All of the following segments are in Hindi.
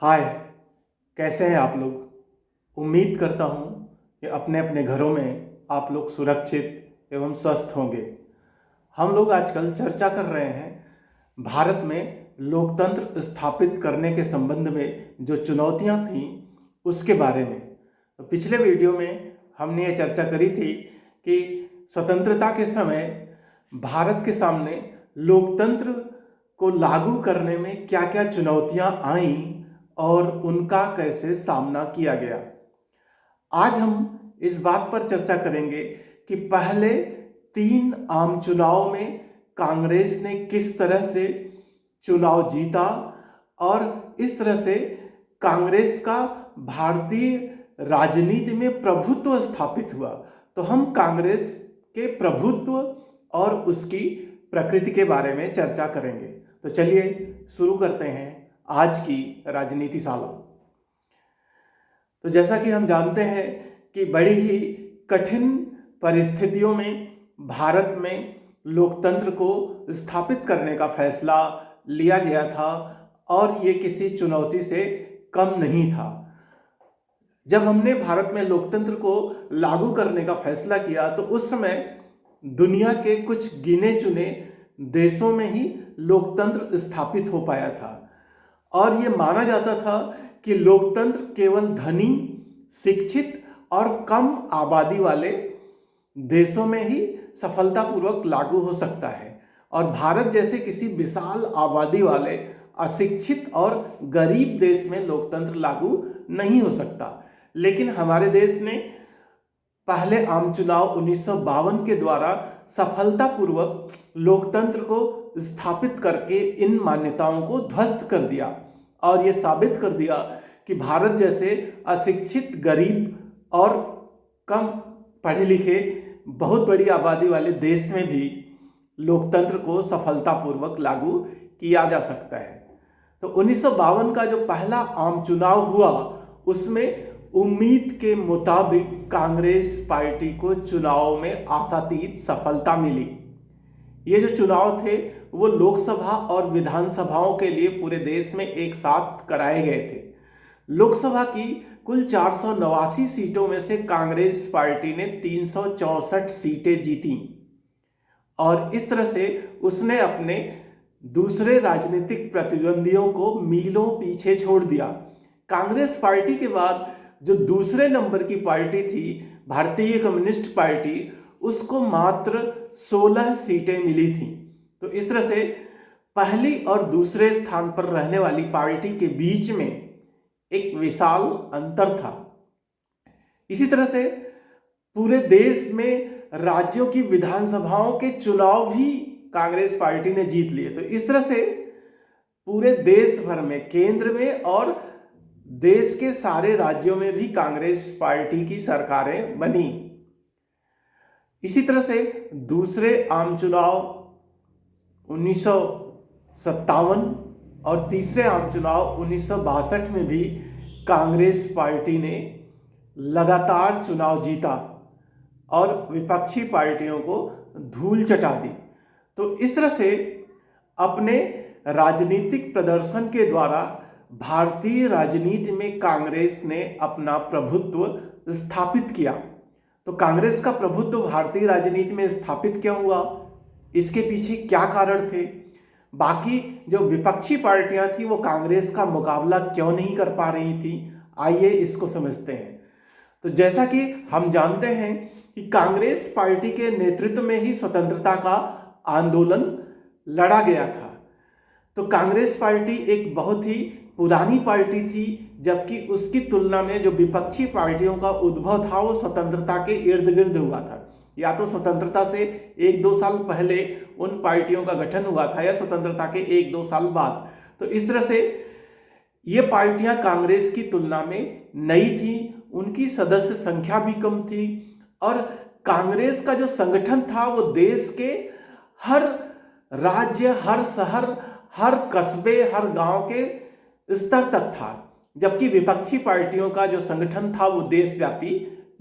हाय, कैसे हैं आप लोग। उम्मीद करता हूँ कि अपने अपने घरों में आप लोग सुरक्षित एवं स्वस्थ होंगे। हम लोग आजकल चर्चा कर रहे हैं भारत में लोकतंत्र स्थापित करने के संबंध में जो चुनौतियाँ थीं उसके बारे में। तो पिछले वीडियो में हमने ये चर्चा करी थी कि स्वतंत्रता के समय भारत के सामने लोकतंत्र को लागू करने में क्या क्या चुनौतियाँ आईं और उनका कैसे सामना किया गया। आज हम इस बात पर चर्चा करेंगे कि पहले 3 आम चुनाव में कांग्रेस ने किस तरह से चुनाव जीता और इस तरह से कांग्रेस का भारतीय राजनीति में प्रभुत्व स्थापित हुआ। तो हम कांग्रेस के प्रभुत्व और उसकी प्रकृति के बारे में चर्चा करेंगे। तो चलिए शुरू करते हैं आज की राजनीति शाला। तो जैसा कि हम जानते हैं कि बड़ी ही कठिन परिस्थितियों में भारत में लोकतंत्र को स्थापित करने का फैसला लिया गया था और ये किसी चुनौती से कम नहीं था। जब हमने भारत में लोकतंत्र को लागू करने का फैसला किया तो उस समय दुनिया के कुछ गिने चुने देशों में ही लोकतंत्र स्थापित हो पाया था और ये माना जाता था कि लोकतंत्र केवल धनी, शिक्षित और कम आबादी वाले देशों में ही सफलतापूर्वक लागू हो सकता है और भारत जैसे किसी विशाल आबादी वाले अशिक्षित और गरीब देश में लोकतंत्र लागू नहीं हो सकता। लेकिन हमारे देश ने पहले आम चुनाव 1952 के द्वारा सफलतापूर्वक लोकतंत्र को स्थापित करके इन मान्यताओं को ध्वस्त कर दिया और ये साबित कर दिया कि भारत जैसे अशिक्षित, गरीब और कम पढ़े लिखे बहुत बड़ी आबादी वाले देश में भी लोकतंत्र को सफलतापूर्वक लागू किया जा सकता है। तो 1952 का जो पहला आम चुनाव हुआ उसमें उम्मीद के मुताबिक कांग्रेस पार्टी को चुनाव में आशातीत सफलता मिली। ये जो चुनाव थे वो लोकसभा और विधानसभाओं के लिए पूरे देश में एक साथ कराए गए थे। लोकसभा की कुल 489 सीटों में से कांग्रेस पार्टी ने 364 सीटें जीती और इस तरह से उसने अपने दूसरे राजनीतिक प्रतिद्वंदियों को मीलों पीछे छोड़ दिया। कांग्रेस पार्टी के बाद जो दूसरे नंबर की पार्टी थी भारतीय कम्युनिस्ट पार्टी, उसको मात्र 16 सीटें मिली थीं। तो इस तरह से पहली और दूसरे स्थान पर रहने वाली पार्टी के बीच में एक विशाल अंतर था। इसी तरह से पूरे देश में राज्यों की विधानसभाओं के चुनाव भी कांग्रेस पार्टी ने जीत लिए। तो इस तरह से पूरे देश भर में, केंद्र में और देश के सारे राज्यों में भी कांग्रेस पार्टी की सरकारें बनी। इसी तरह से दूसरे आम चुनाव 1957 और तीसरे आम चुनाव 1962 में भी कांग्रेस पार्टी ने लगातार चुनाव जीता और विपक्षी पार्टियों को धूल चटा दी। तो इस तरह से अपने राजनीतिक प्रदर्शन के द्वारा भारतीय राजनीति में कांग्रेस ने अपना प्रभुत्व स्थापित किया। तो कांग्रेस का प्रभुत्व भारतीय राजनीति में स्थापित क्यों हुआ, इसके पीछे क्या कारण थे, बाकी जो विपक्षी पार्टियां थी वो कांग्रेस का मुकाबला क्यों नहीं कर पा रही थी, आइए इसको समझते हैं। तो जैसा कि हम जानते हैं कि कांग्रेस पार्टी के नेतृत्व में ही स्वतंत्रता का आंदोलन लड़ा गया था। तो कांग्रेस पार्टी एक बहुत ही पुरानी पार्टी थी, जबकि उसकी तुलना में जो विपक्षी पार्टियों का उद्भव था वो स्वतंत्रता के इर्द गिर्द हुआ था। या तो स्वतंत्रता से 1-2 साल पहले उन पार्टियों का गठन हुआ था या स्वतंत्रता के 1-2 साल बाद। तो इस तरह से ये पार्टियां कांग्रेस की तुलना में नई थी, उनकी सदस्य संख्या भी कम थी और कांग्रेस का जो संगठन था वो देश के हर राज्य, हर शहर, हर कस्बे, हर गांव के स्तर तक था, जबकि विपक्षी पार्टियों का जो संगठन था वो देशव्यापी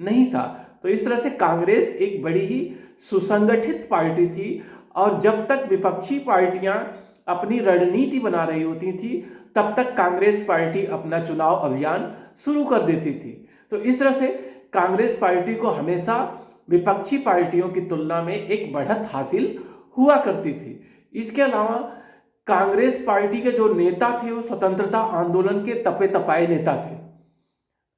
नहीं था। तो इस तरह से कांग्रेस एक बड़ी ही सुसंगठित पार्टी थी और जब तक विपक्षी पार्टियां अपनी रणनीति बना रही होती थी, तब तक कांग्रेस पार्टी अपना चुनाव अभियान शुरू कर देती थी। तो इस तरह से कांग्रेस पार्टी को हमेशा विपक्षी पार्टियों की तुलना में एक बढ़त हासिल हुआ करती थी। इसके अलावा कांग्रेस पार्टी के जो नेता थे वो स्वतंत्रता आंदोलन के तपे तपाए नेता थे।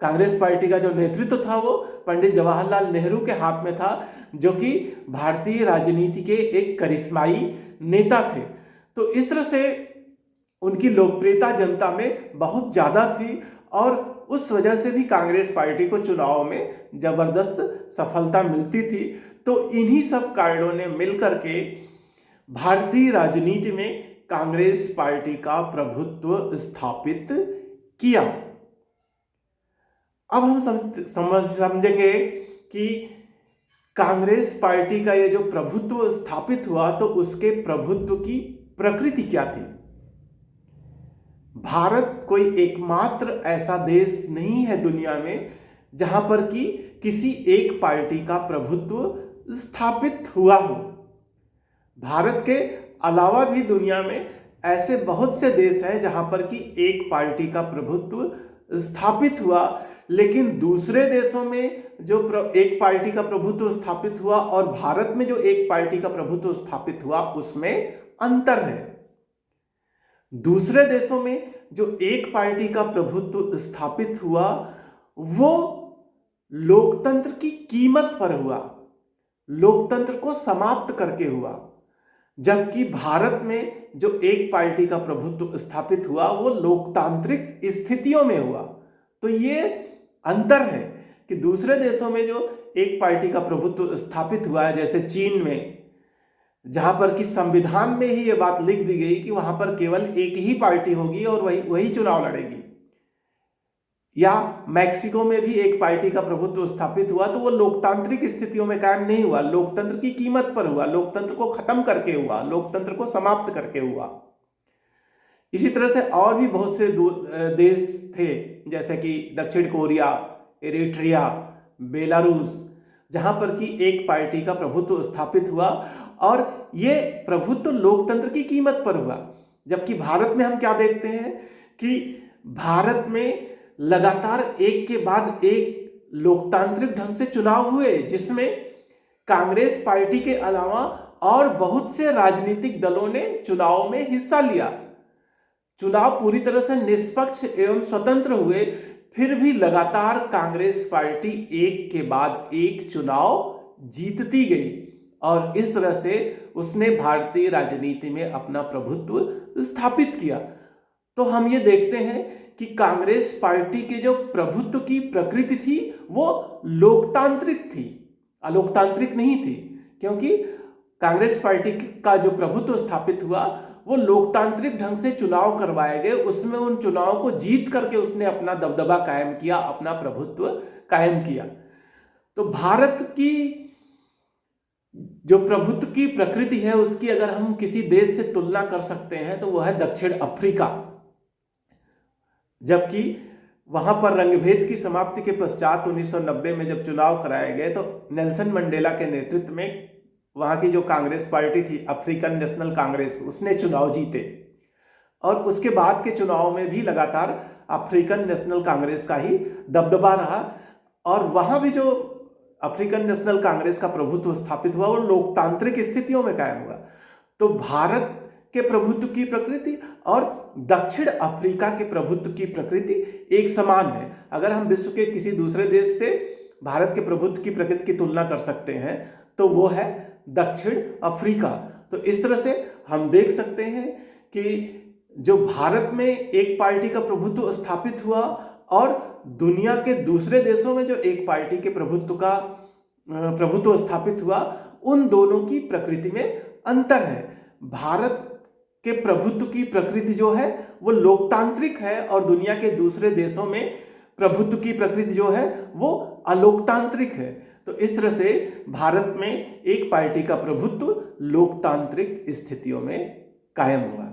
कांग्रेस पार्टी का जो नेतृत्व था वो पंडित जवाहरलाल नेहरू के हाथ में था, जो कि भारतीय राजनीति के एक करिश्माई नेता थे। तो इस तरह से उनकी लोकप्रियता जनता में बहुत ज़्यादा थी और उस वजह से भी कांग्रेस पार्टी को चुनाव में जबरदस्त सफलता मिलती थी। तो इन्हीं सब कारणों ने मिलकर के भारतीय राजनीति में कांग्रेस पार्टी का प्रभुत्व स्थापित किया। अब हम समझेंगे कि कांग्रेस पार्टी का ये जो प्रभुत्व स्थापित हुआ तो उसके प्रभुत्व की प्रकृति क्या थी। भारत कोई एकमात्र ऐसा देश नहीं है दुनिया में जहां पर कि किसी एक पार्टी का प्रभुत्व स्थापित हुआ हो। भारत के अलावा भी दुनिया में ऐसे बहुत से देश हैं जहां पर कि एक पार्टी का प्रभुत्व स्थापित हुआ, लेकिन दूसरे देशों में जो एक पार्टी का प्रभुत्व स्थापित हुआ और भारत में जो एक पार्टी का प्रभुत्व स्थापित हुआ उसमें अंतर है। दूसरे देशों में जो एक पार्टी का प्रभुत्व स्थापित हुआ वो लोकतंत्र की कीमत पर हुआ, लोकतंत्र को समाप्त करके हुआ, जबकि भारत में जो एक पार्टी का प्रभुत्व स्थापित हुआ वो लोकतांत्रिक स्थितियों में हुआ। तो ये अंतर है कि दूसरे देशों में जो एक पार्टी का प्रभुत्व स्थापित हुआ है, जैसे चीन में जहां पर कि संविधान में ही ये बात लिख दी गई कि वहां पर केवल एक ही पार्टी होगी और वही चुनाव लड़ेगी, या मैक्सिको में भी एक पार्टी का प्रभुत्व स्थापित हुआ तो वो लोकतांत्रिक स्थितियों में कायम नहीं हुआ, लोकतंत्र की कीमत पर हुआ, लोकतंत्र को खत्म करके हुआ, लोकतंत्र को समाप्त करके हुआ। इसी तरह से और भी बहुत से देश थे जैसे कि दक्षिण कोरिया, एरिट्रिया, बेलारूस, जहां पर कि एक पार्टी का प्रभुत्व स्थापित हुआ और ये प्रभुत्व लोकतंत्र की कीमत पर हुआ। जबकि भारत में हम क्या देखते हैं कि भारत में लगातार एक के बाद एक लोकतांत्रिक ढंग से चुनाव हुए, जिसमें कांग्रेस पार्टी के अलावा और बहुत से राजनीतिक दलों ने चुनाव में हिस्सा लिया। चुनाव पूरी तरह से निष्पक्ष एवं स्वतंत्र हुए, फिर भी लगातार कांग्रेस पार्टी एक के बाद एक चुनाव जीतती गई और इस तरह से उसने भारतीय राजनीति में अपना प्रभुत्व स्थापित किया। तो हम ये देखते हैं कि कांग्रेस पार्टी के जो प्रभुत्व की प्रकृति थी वो लोकतांत्रिक थी, अलोकतांत्रिक नहीं थी, क्योंकि कांग्रेस पार्टी का जो प्रभुत्व स्थापित हुआ वो लोकतांत्रिक ढंग से चुनाव करवाए गए, उसमें उन चुनाव को जीत करके उसने अपना दबदबा कायम किया, अपना प्रभुत्व कायम किया। तो भारत की जो प्रभुत्व की प्रकृति है उसकी अगर हम किसी देश से तुलना कर सकते हैं तो वह है दक्षिण अफ्रीका। जबकि वहां पर रंगभेद की समाप्ति के पश्चात 1990 में जब चुनाव कराए गए तो नेल्सन मंडेला के नेतृत्व में वहां की जो कांग्रेस पार्टी थी, अफ्रीकन नेशनल कांग्रेस, उसने चुनाव जीते और उसके बाद के चुनाव में भी लगातार अफ्रीकन नेशनल कांग्रेस का ही दबदबा रहा और वहां भी जो अफ्रीकन नेशनल कांग्रेस का प्रभुत्व स्थापित हुआ वो लोकतांत्रिक स्थितियों में कायम हुआ। तो भारत के प्रभुत्व की प्रकृति और दक्षिण अफ्रीका के प्रभुत्व की प्रकृति एक समान है। अगर हम विश्व के किसी दूसरे देश से भारत के प्रभुत्व की प्रकृति की तुलना कर सकते हैं तो वो है दक्षिण अफ्रीका। तो इस तरह से हम देख सकते हैं कि जो भारत में एक पार्टी का प्रभुत्व स्थापित हुआ और दुनिया के दूसरे देशों में जो एक पार्टी के प्रभुत्व स्थापित हुआ, उन दोनों की प्रकृति में अंतर है। भारत के प्रभुत्व की प्रकृति जो है वो लोकतांत्रिक है और दुनिया के दूसरे देशों में प्रभुत्व की प्रकृति जो है वो अलोकतांत्रिक है। तो इस तरह से भारत में एक पार्टी का प्रभुत्व लोकतांत्रिक स्थितियों में कायम हुआ।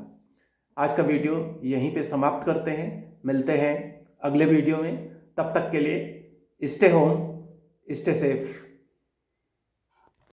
आज का वीडियो यहीं पे समाप्त करते हैं, मिलते हैं अगले वीडियो में। तब तक के लिए स्टे होम, स्टे सेफ।